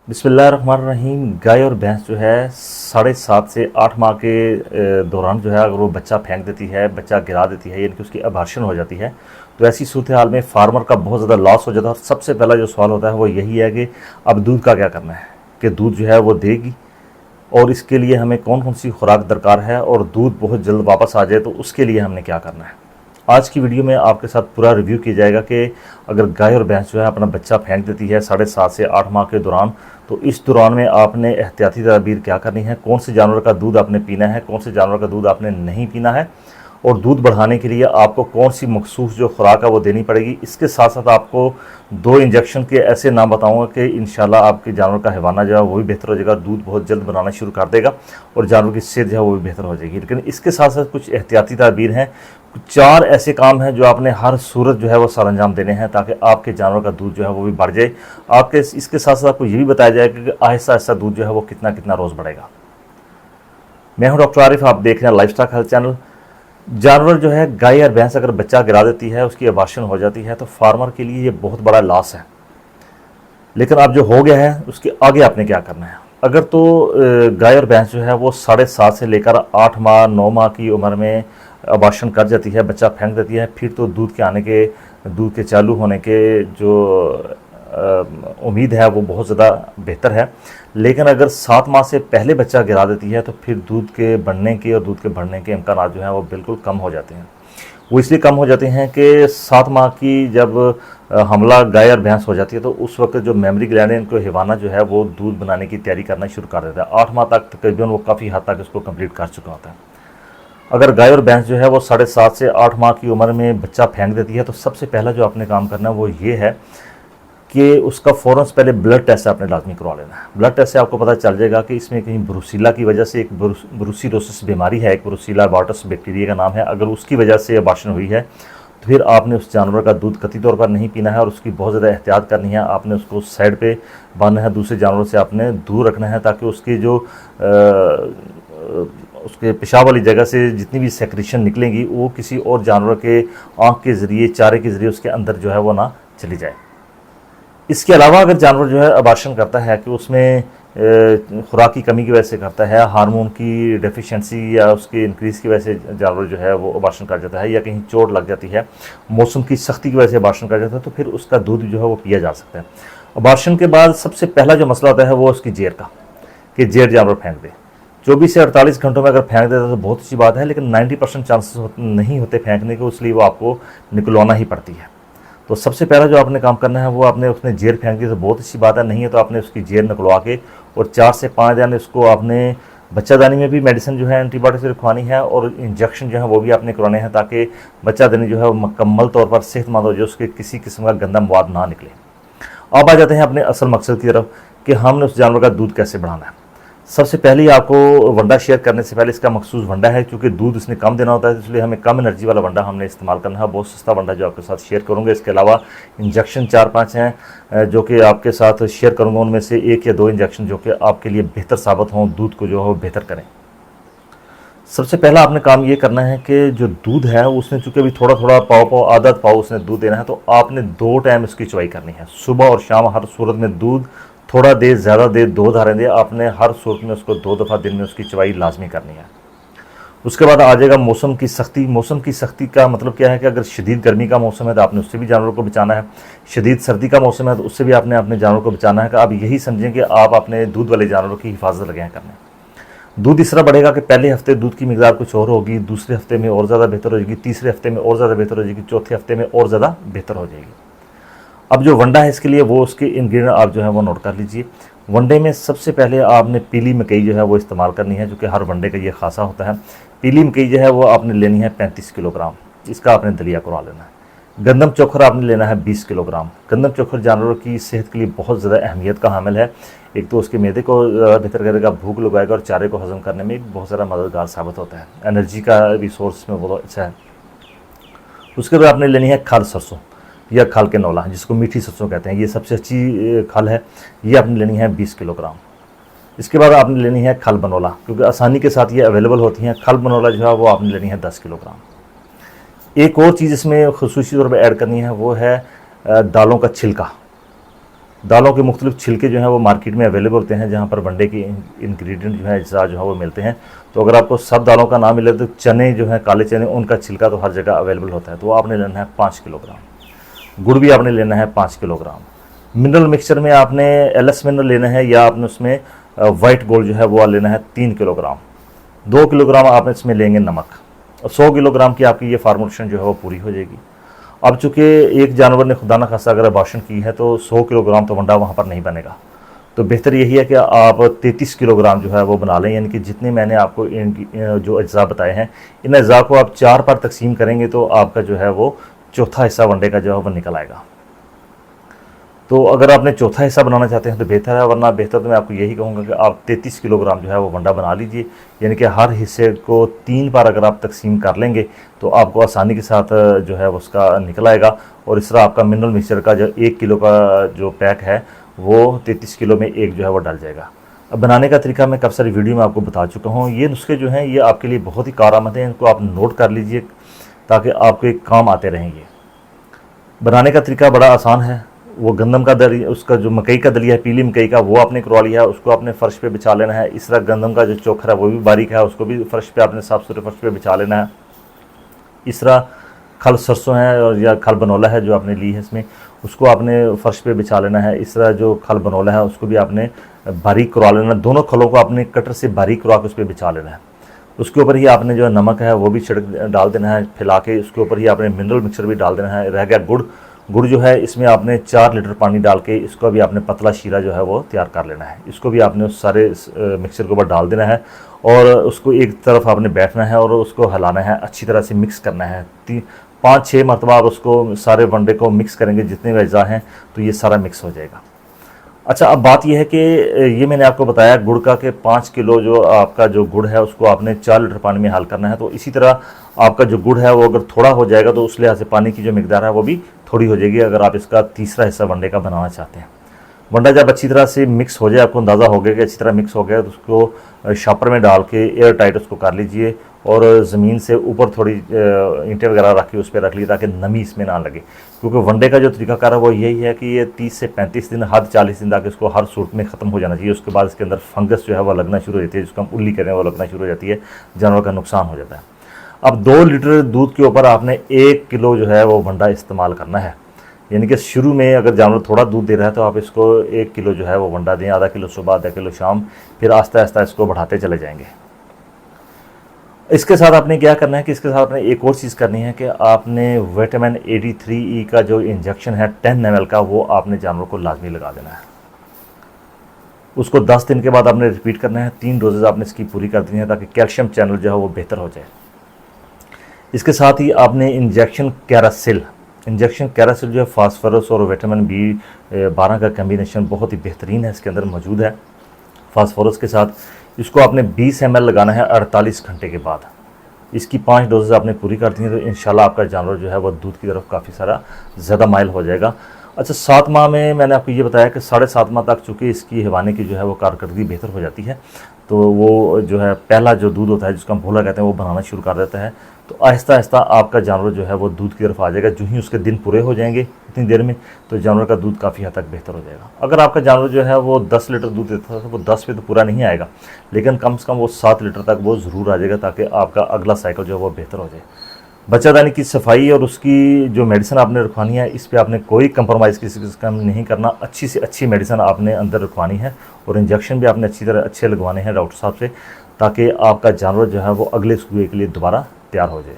बिस्मिल्लाहिर्रहमानिर्रहीम। गाय और भैंस जो है 7.5 से 8 माह के दौरान जो है अगर वो बच्चा फेंक देती है, बच्चा गिरा देती है, यानी कि उसकी अबॉर्शन हो जाती है, तो ऐसी सूरत हाल में फार्मर का बहुत ज़्यादा लॉस हो जाता है। और सबसे पहला जो सवाल होता है वो यही है कि अब दूध का क्या करना है, कि दूध जो है वो देगी और इसके लिए हमें कौन कौन सी खुराक दरकार है और दूध बहुत जल्द वापस आ जाए तो उसके लिए हमने क्या करना है। आज की वीडियो में आपके साथ पूरा रिव्यू किया जाएगा कि अगर गाय और भैंस जो है अपना बच्चा फेंक देती है 7.5 से 8 माह के दौरान, तो इस दौरान में आपने एहतियाती तदबीर क्या करनी है, कौन से जानवर का दूध आपने पीना है, कौन से जानवर का दूध आपने नहीं पीना है, और दूध बढ़ाने के लिए आपको कौन सी मखसूस जो खुराक है वो देनी पड़ेगी। इसके साथ साथ आपको 2 इंजेक्शन के ऐसे नाम बताऊंगा कि इंशाल्लाह आपके जानवर का हैवाना जो है वो भी बेहतर हो जाएगा, दूध बहुत जल्द बनाना शुरू कर देगा और जानवर की सेहत जो है वो भी बेहतर हो जाएगी। लेकिन इसके साथ साथ कुछ एहतियाती तदबीर हैं, 4 ऐसे काम हैं जो आपने हर सूरत जो है वो सरअंजाम देने हैं ताकि आपके जानवर का दूध जो है वो भी बढ़ जाए। आपके इसके साथ साथ आपको ये भी बताया जाएगा कि आहिस्ता आहिस्ता दूध जो है वो कितना कितना रोज़ बढ़ेगा। मैं हूं डॉक्टर आरिफ, आप देख रहे हैं लाइफस्टाइल हेल्थ चैनल। जानवर जो है गाय और भैंस अगर बच्चा गिरा देती है, उसकी अबॉर्शन हो जाती है, तो फार्मर के लिए ये बहुत बड़ा लॉस है। लेकिन अब जो हो गया है उसके आगे आपने क्या करना है। अगर तो गाय और भैंस जो है वो 7.5 से लेकर 8 माह 9 माह की उम्र में अबॉर्शन कर जाती है, बच्चा फेंक देती है, फिर तो दूध के चालू होने के जो उम्मीद है वो बहुत ज़्यादा बेहतर है। लेकिन अगर 7 माह से पहले बच्चा गिरा देती है तो फिर दूध के बढ़ने के और दूध के बढ़ने के इम्कान जो हैं वो बिल्कुल कम हो जाते हैं। वो इसलिए कम हो जाते हैं कि 7 माह की जब हमला गाय और भैंस हो जाती है तो उस वक्त जो मेमरी ग्लैंड है, इनको हैवाना जो है वो दूध बनाने की तैयारी करना शुरू कर देता है। 8 माह तक तकरीबन वो काफ़ी हद तक इसको कंप्लीट कर चुका होता है। अगर गाय और भैंस जो है वो 7.5 से 8 माह की उम्र में बच्चा फेंक देती है तो सबसे पहला जो आपने काम करना है वो ये है कि उसका फ़ौरन से पहले ब्लड टेस्ट आपने लाजमी करवा लेना है। ब्लड टेस्ट से आपको पता चल जाएगा कि इसमें कहीं ब्रुसीला की वजह से, एक ब्रुसीलोसिस बीमारी है, एक ब्रुसीला बार्टस बैक्टीरिया का नाम है, अगर उसकी वजह से अबॉर्शन हुई है तो फिर आपने उस जानवर का दूध कतई तौर पर नहीं पीना है और उसकी बहुत ज़्यादा एहतियात करनी है। आपने उसको साइड पे बांधना है, दूसरे जानवरों से आपने दूर रखना है ताकि उसकी जो उसके पेशाब वाली जगह से जितनी भी सेक्रेशन निकलेंगी वो किसी और जानवर के आँख के ज़रिए, चारे के ज़रिए उसके अंदर जो है वो ना चली जाए। इसके अलावा अगर जानवर जो है अबॉर्शन करता है कि उसमें खुराक की कमी की वजह से करता है, हार्मोन की डेफिशिएंसी या उसके इंक्रीज़ की वजह से जानवर जो है वो अबॉर्शन कर जाता है, या कहीं चोट लग जाती है, मौसम की सख्ती की वजह से अबॉर्शन कर जाता है, तो फिर उसका दूध जो है वो पिया जा सकता है। अबॉर्शन के बाद सबसे पहला जो मसला होता है वो उसकी जेर का, कि जेर जानवर फेंक दे। 24 से 48 घंटों में अगर फेंक देता है तो बहुत अच्छी बात है, लेकिन 90% चांसेस नहीं होते फेंकने के, इसलिए वो आपको निकलवाना ही पड़ती है। तो सबसे पहला जो आपने काम करना है वो आपने उसने जेर फेंक दी तो बहुत अच्छी बात है, नहीं है तो आपने उसकी जेर निकलवा के और 4 से 5 दिन उसको आपने बच्चादानी में भी मेडिसिन जो है एंटीबायोटिक से रखवानी है और इंजेक्शन जो है वो भी आपने करवाने हैं ताकि बच्चादानी जो है वो मुकम्मल तौर पर सेहतमंद हो जाए, उसके किसी किस्म का गंदा मवाद ना निकले। अब आ जाते हैं अपने असल मकसद की तरफ कि हमने उस जानवर का दूध कैसे बढ़ाना है। सबसे पहले आपको वंडा शेयर करने से पहले इसका मखसूस वंडा है, क्योंकि दूध इसने कम देना होता है, इसलिए हमें कम एनर्जी वाला वंडा हमने इस्तेमाल करना है। बहुत सस्ता वंडा जो आपके साथ शेयर करूँगा। इसके अलावा इंजेक्शन 4-5 हैं जो कि आपके साथ शेयर करूँगा, उनमें से 1 या 2 इंजेक्शन जो कि आपके लिए बेहतर साबित हों, दूध को जो है वो बेहतर करें। सबसे पहला आपने काम ये करना है कि जो दूध है उसने चूँकि अभी थोड़ा थोड़ा पाव आधा पाव उसने दूध देना है, तो आपने 2 टाइम उसकी चुवाई करनी है, सुबह और शाम। हर सूरत में दूध थोड़ा दे, ज़्यादा दे, 2 धारें दे, आपने हर सूरत में उसको 2 दफ़ा दिन में उसकी चवाई लाजमी करनी है। उसके बाद आ जाएगा मौसम की सख्ती। मौसम की सख्ती का मतलब क्या है कि अगर शदीद गर्मी का मौसम है तो आपने उससे भी जानवरों को बचाना है, शदीद सर्दी का मौसम है तो उससे भी आपने अपने जानवरों को बचाना है। कि आप यही समझें कि आप अपने दूध वाले जानवरों की हिफाजत लगे हैं करने। दूध इस तरह बढ़ेगा कि पहले हफ्ते दूध की मिकदार कुछ और होगी, दूसरे हफ्ते में और ज़्यादा बेहतर हो जाएगी, तीसरे हफ्ते में और ज़्यादा बेहतर हो जाएगी, चौथे हफ्ते में और ज़्यादा बेहतर हो जाएगी। अब जो वंडा है इसके लिए वो उसके इंग्रेडिएंट आप जो है वो नोट कर लीजिए। वनडे में सबसे पहले आपने पीली मकई जो है वो इस्तेमाल करनी है, जो कि हर वनडे का ये खासा होता है। पीली मकई जो है वो आपने लेनी है 35 किलोग्राम, इसका आपने दलिया करवा लेना है। गंदम चोखर आपने लेना है 20 किलोग्राम। गंदम चोखर जानवरों की सेहत के लिए बहुत ज़्यादा अहमियत का हामिल है। एक तो उसके मैदे को बेहतर करेगा, भूख लगाएगा और चारे को हजम करने में भी बहुत ज़्यादा मददगार साबित होता है। एनर्जी का रिसोर्स में बहुत अच्छा है। उसके बाद आपने लेनी है खल सरसों या खल के नौला, जिसको मीठी सरसों कहते हैं। ये सबसे अच्छी खल है, ये आपने लेनी है 20 किलोग्राम। इसके बाद आपने लेनी है खल बनोला, क्योंकि आसानी के साथ ये अवेलेबल होती हैं। खल बनोला जो है वो आपने लेनी है 10 किलोग्राम। एक और चीज़ इसमें खुसूसी तौर पर ऐड करनी है, वो है दालों का छिलका। दालों के मुख्तलिफ छिलके जो हैं वो मार्केट में अवेलेबल होते हैं, जहाँ पर वनडे के इंग्रेडिएंट जो है अज्जा जो है वो मिलते हैं। तो अगर आपको सब दालों का नाम मिले तो चने जो है, काले चने, उनका छिलका तो हर जगह अवेलेबल होता है। तो वो आपने लेना है 5 किलोग्राम। गुड़ भी आपने लेना है 5 किलोग्राम। मिनरल मिक्सचर में आपने LS मिनरल लेना है, या आपने उसमें वाइट गोल्ड जो है वो लेना है 3 किलोग्राम। 2 किलोग्राम आप इसमें लेंगे नमक, और 100 किलोग्राम की आपकी ये फार्मूलेशन जो है वो पूरी हो जाएगी। अब चूँकि एक जानवर ने खुदा न खास्ता अगर अबॉर्शन की है तो 100 किलोग्राम तो वंडा वहाँ पर नहीं बनेगा। तो बेहतर यही है कि आप 33 किलोग्राम जो है वो बना लें, यानी कि जितने मैंने आपको जो अज्जा बताए हैं, इन अज्जा को आप 4 पर तकसीम करेंगे तो आपका जो है वो चौथा हिस्सा वनडे का जो है वो निकल आएगा। तो अगर आपने चौथा हिस्सा बनाना चाहते हैं तो बेहतर है, वरना बेहतर तो मैं आपको यही कहूँगा कि आप 33 किलोग्राम जो है वो वंडा बना लीजिए। यानी कि हर हिस्से को 3 बार अगर आप तकसीम कर लेंगे तो आपको आसानी के साथ जो है उसका निकल आएगा। और इस तरह आपका मिनरल मिक्सचर का जो 1 किलो का जो पैक है वो 33 किलो में एक जो है वो डल जाएगा। अब बनाने का तरीका मैं काफ़ी सारी वीडियो में आपको बता चुका हूँ। ये नुस्खे जो हैं ये आपके लिए बहुत ही कारआमद हैं, इनको आप नोट कर लीजिए ताकि आपको एक काम आते रहेंगे। बनाने का तरीका बड़ा आसान है। वो गंदम का दलिया, उसका जो मकई का दलिया है, पीली मकई का, वो आपने करवा लिया है, उसको आपने फ़र्श पे बिछा लेना है। इस तरह गंदम का जो चोखर है वो भी बारीक है, उसको भी फ़र्श पे आपने साफ सुथरे फ़र्श पे बिछा लेना है। इस तरह खल सरसों है और या खल बनोला है जो आपने ली है इसमें, उसको आपने फ़र्श पे बिछा लेना है। इस तरह जो खल बनोला है उसको भी आपने बारीक करवा लेना है। दोनों खलों को आपने कटर से बारीक करवा के उस पर बिछा लेना है। उसके ऊपर ही आपने जो है नमक है वो भी छिड़क डाल देना है फैला के। उसके ऊपर ही आपने मिनरल मिक्सचर भी डाल देना है। रह गया गुड़। गुड़ जो है इसमें आपने 4 लीटर पानी डाल के इसको भी आपने पतला शीरा जो है वो तैयार कर लेना है। इसको भी आपने उस सारे मिक्सचर के ऊपर डाल देना है और उसको एक तरफ आपने बैठना है और उसको हिलाना है, अच्छी तरह से मिक्स करना है। 5-6 मरतबा आप उसको सारे वनडे को मिक्स करेंगे, जितने भी अज्जा हैं तो ये सारा मिक्स हो जाएगा। अच्छा, अब बात यह है कि ये मैंने आपको बताया गुड़ का कि 5 किलो जो आपका जो गुड़ है उसको आपने 4 लीटर पानी में हल करना है। तो इसी तरह आपका जो गुड़ है वो अगर थोड़ा हो जाएगा तो उस लिहाज से पानी की जो मिकदार है वो भी थोड़ी हो जाएगी, अगर आप इसका तीसरा हिस्सा वनडे का बनाना चाहते हैं। वनडा जब अच्छी तरह से मिक्स हो जाए, आपको अंदाज़ा हो गया कि अच्छी तरह मिक्स हो गया, तो उसको शॉपर में डाल के एयर टाइट उसको कर लीजिए और ज़मीन से ऊपर थोड़ी ईंटें वगैरह रख के उस पर रख लीजिए ताकि नमी इसमें ना लगे। क्योंकि वनडे का जो तरीकाकार है वो यही है कि ये 30 से 35 दिन, हद 40 दिन तक इसको हर सूरत में ख़त्म हो जाना चाहिए। उसके बाद इसके अंदर फंगस जो है वो लगना शुरू हो जाती है, जिसको हम उल्ली करें वो लगना शुरू हो जाती है, जानवर का नुकसान हो जाता है। अब 2 लीटर दूध के ऊपर आपने 1 किलो जो है वो वनडा इस्तेमाल करना है। यानी कि शुरू में अगर जानवर थोड़ा दूध दे रहा है तो आप इसको 1 किलो जो है वो वनडा दें, आधा किलो सुबह, आधा किलो शाम, फिर आस्ता आस्ता इसको बढ़ाते चले जाएंगे। इसके साथ आपने क्या करना है कि इसके साथ आपने एक और चीज़ करनी है कि आपने विटामिन 83E का जो इंजेक्शन है 10 ml का, वो आपने जानवर को लाजमी लगा देना है। उसको 10 दिन के बाद आपने रिपीट करना है। 3 डोजेज़ आपने इसकी पूरी कर देनी है ताकि कैल्शियम चैनल जो है वो बेहतर हो जाए। इसके साथ ही आपने इंजेक्शन कैरासिल जो है फास्फोरस और विटामिन B12 का कम्बिनेशन बहुत ही बेहतरीन है, इसके अंदर मौजूद है फास्फोरस के साथ। इसको आपने 20 ml लगाना है 48 घंटे के बाद। इसकी 5 डोजेज़ आपने पूरी कर दी है तो इंशाल्लाह आपका जानवर जो है वो दूध की तरफ काफ़ी सारा ज़्यादा माइल हो जाएगा। अच्छा, 7 माह में मैंने आपको ये बताया कि 7.5 माह तक चूँकि इसकी हवाने की जो है वो कारकर्दगी बेहतर हो जाती है, तो वो जो है पहला जो दूध होता है जिसको हम भोला कहते हैं वो बनाना शुरू कर देता है। तो आहिस्ता आहिस्ता आपका जानवर जो है वो दूध की तरफ आ जाएगा। जो ही उसके दिन पूरे हो जाएंगे इतनी देर में तो जानवर का दूध काफ़ी हद तक बेहतर हो जाएगा। अगर आपका जानवर जो है वो 10 लीटर दूध देता था वो 10 पे तो पूरा नहीं आएगा, लेकिन कम से कम वो 7 लीटर तक वो ज़रूर आ जाएगा ताकि आपका अगला साइकिल जो है वो बेहतर हो जाए। बच्चादानी की सफाई और उसकी जो मेडिसिन आपने रखवानी है, इस पे आपने कोई कंप्रोमाइज़ किसी किस्म का नहीं करना। अच्छी से अच्छी मेडिसिन आपने अंदर रखवानी है और इंजेक्शन भी आपने अच्छी तरह अच्छे लगवाने हैं डॉक्टर साहब से, ताकि आपका जानवर जो है वो अगले सूबे के लिए दोबारा तैयार हो जाए।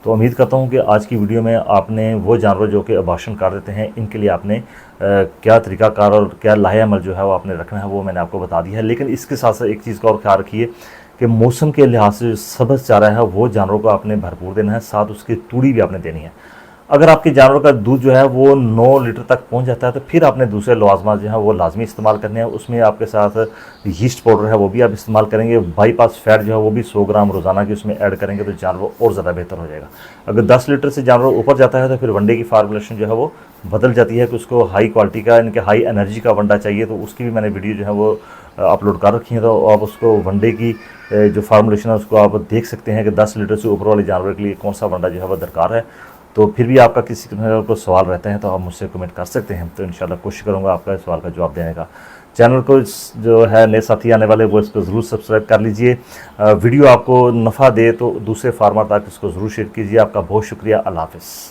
तो उम्मीद करता हूँ कि आज की वीडियो में आपने वो जानवर जो कि अबॉर्शन कर देते हैं, इनके लिए आपने क्या तरीक़ाकार और क्या लाहेअमल जो है वो आपने रखना है वो मैंने आपको बता दिया है। लेकिन इसके साथ साथ एक चीज़ का और ख्याल रखिए कि मौसम के लिहाज से जो सब्ज़ चारा है वो जानवरों को आपने भरपूर देना है, साथ उसकी तूड़ी भी आपने देनी है। अगर आपके जानवर का दूध जो है वो 9 लीटर तक पहुंच जाता है तो फिर आपने दूसरे लवाजमात जो है वो लाजमी इस्तेमाल करने हैं। उसमें आपके साथ यीस्ट पाउडर है वो भी आप इस्तेमाल करेंगे। बाईपास फैट जो है वो भी 100 ग्राम रोज़ाना की उसमें ऐड करेंगे तो जानवर और ज़्यादा बेहतर हो जाएगा। अगर 10 लीटर से जानवर ऊपर जाता है तो फिर वनडे की फार्मूलेशन जो है वो बदल जाती है कि उसको हाई क्वालिटी का, इनके हाई एनर्जी का वनडा चाहिए, तो उसकी भी मैंने वीडियो जो है वो अपलोड कर रखी है। तो आप उसको वनडे की जो फार्मूलेशन है उसको आप देख सकते हैं कि 10 लीटर से ऊपर वाले जानवर के लिए कौन सा वनडा जो है वो दरकार है। तो फिर भी आपका किसी को सवाल रहते हैं तो आप मुझसे कमेंट कर सकते हैं, तो इंशाल्लाह कोशिश करूँगा आपका इस सवाल का जवाब देने का। चैनल को जो है नए साथी आने वाले वो इसको ज़रूर सब्सक्राइब कर लीजिए। वीडियो आपको नफ़ा दे तो दूसरे फार्मर तक इसको ज़रूर शेयर कीजिए। आपका बहुत शुक्रिया। अल्लाह हाफ़िज़।